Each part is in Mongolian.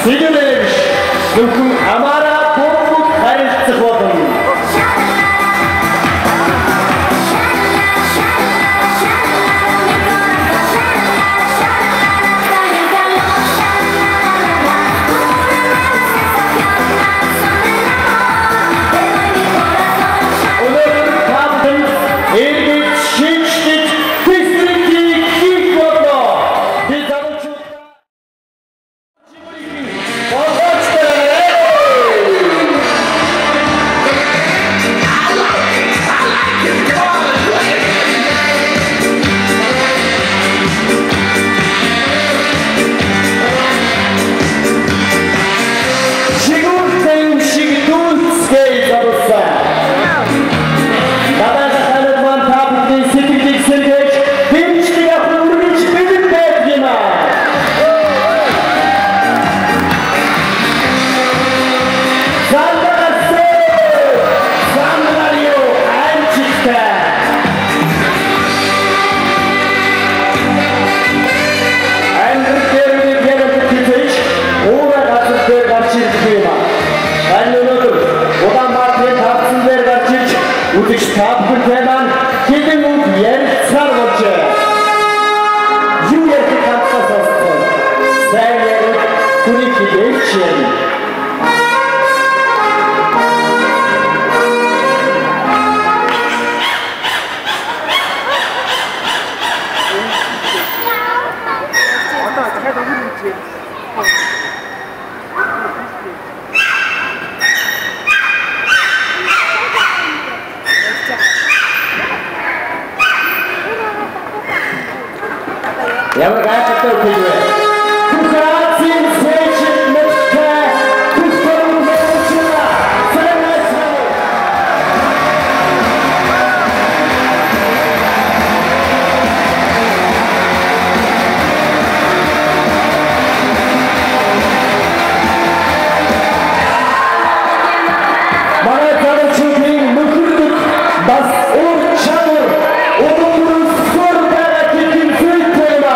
Sigurlemiş. Mümkün amara topluluk karıştı kodun. Ya bak ayak hatta okuyor. Kukatin seçilmekte kuşların başına selamlaşmalı. Bana tanışıldığın mıkırdık bas ur çamur umurun sor bereketin sürtüğüne.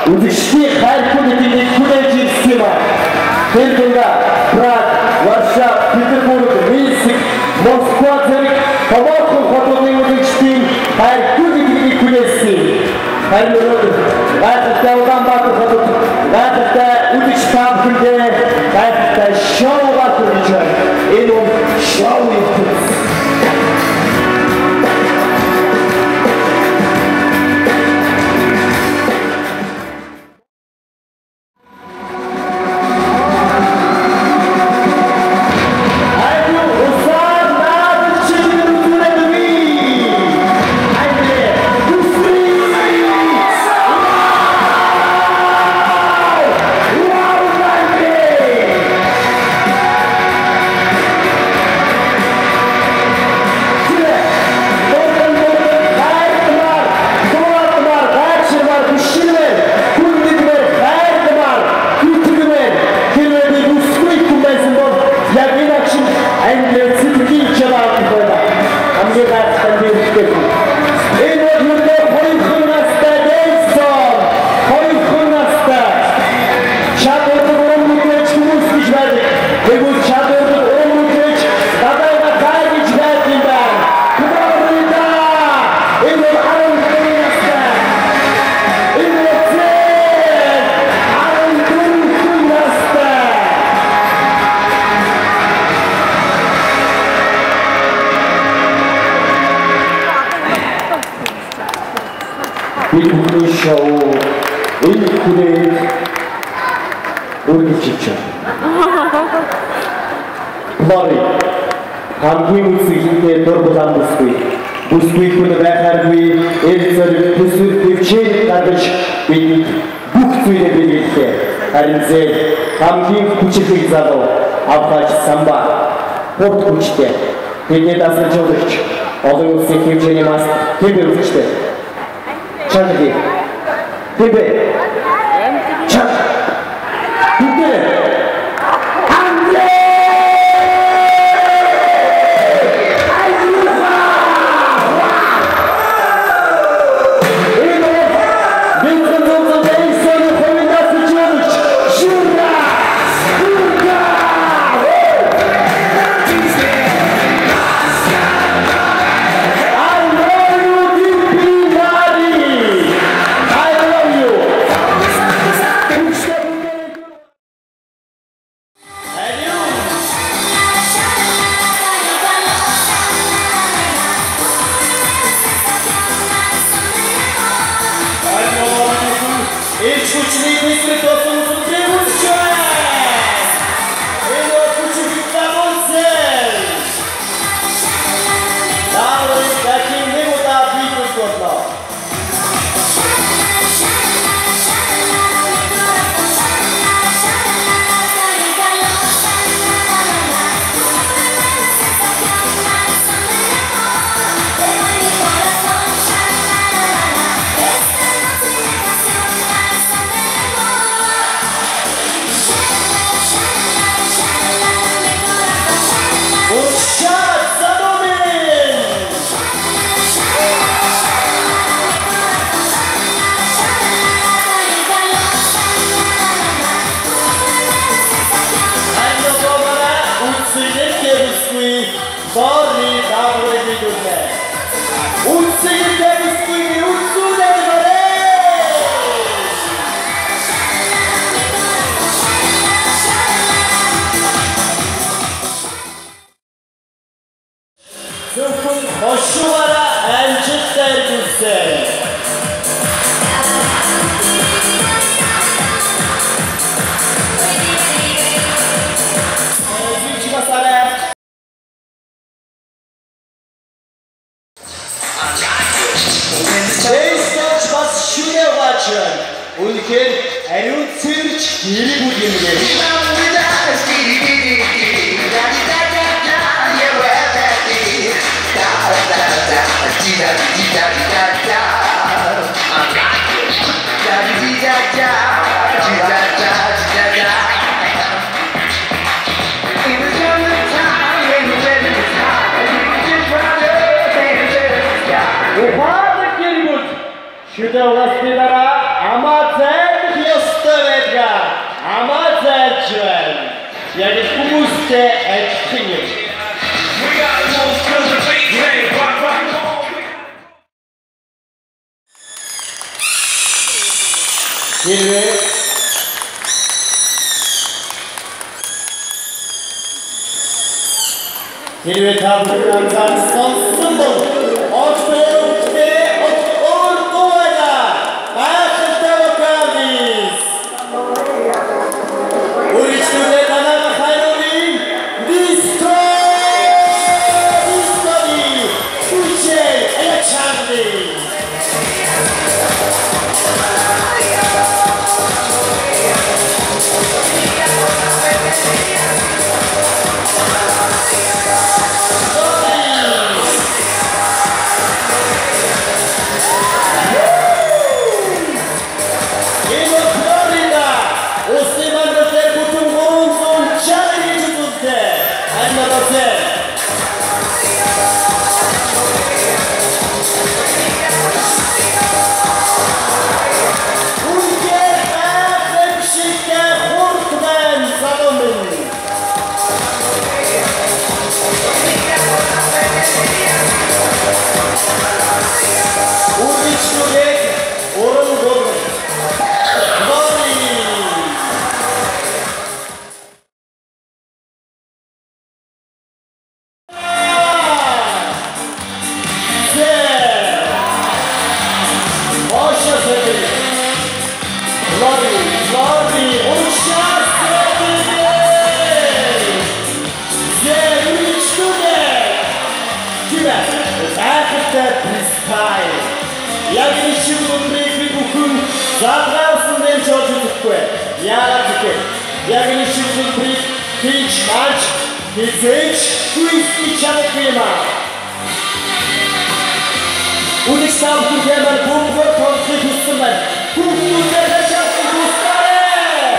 Udıştı her kulübünde kuleci sima. Belgrad, Prag, Varşava, Peterburg, Minsk, Moskva, Zürich, Pamuk'un fotoğrafını udıştı her kulübünde kulesi. Her yolu, gayet oradan bakı fotoğrafı, gayet udıştı kulübe, gayet şov var kulübe. Elon şov yapıyoruz. Бидний шоу энэ хүрээ үргэлжлэж байна. Бари хамгийн үсгийн дор булан бүсгүй хүн байхааргүй эрзэр төсвөр төвчээр гаргаж бидний бүх зүйлээ биелүүлээ. Харин зээ хамгийн хүчтэй залуу авхаж самба порт хүчтэй бидний дасгал жуулч олон улсын хэмжээний мас тэмдэг хүчтэй. Чанги. Тебе. Чан. Тебе. Андрей. Хэрвээ та бүхэн сонсон бол sai. Яг нэг шиг өндрийг би бүхэн заалгаарсан дэмж олж үзэхгүй. Яагаад гэвэл яг нэг шиг өндрийг хийж маач хизээч хүйтний чадахгүй юм аа. Үнийг сам түгэмээр бомбор конфликт хүссэн байна. Хүүхдүүдээр хашаасан хүсээрээ.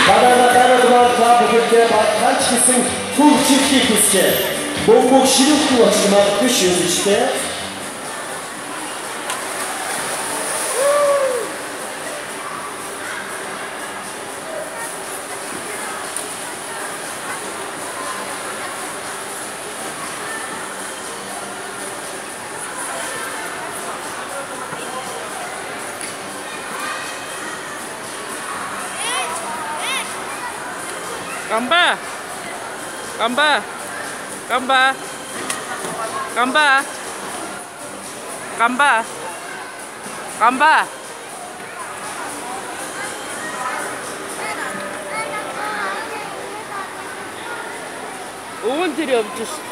Бадараа бүгдээ баталж хийсэн хөвчөлтийг хүсчээ. Бомбог ширүүхүү очмаар биш юм шүү дээ. Gamba, gamba, gamba, gamba, gamba, gamba. Oğlum diri yapacağız.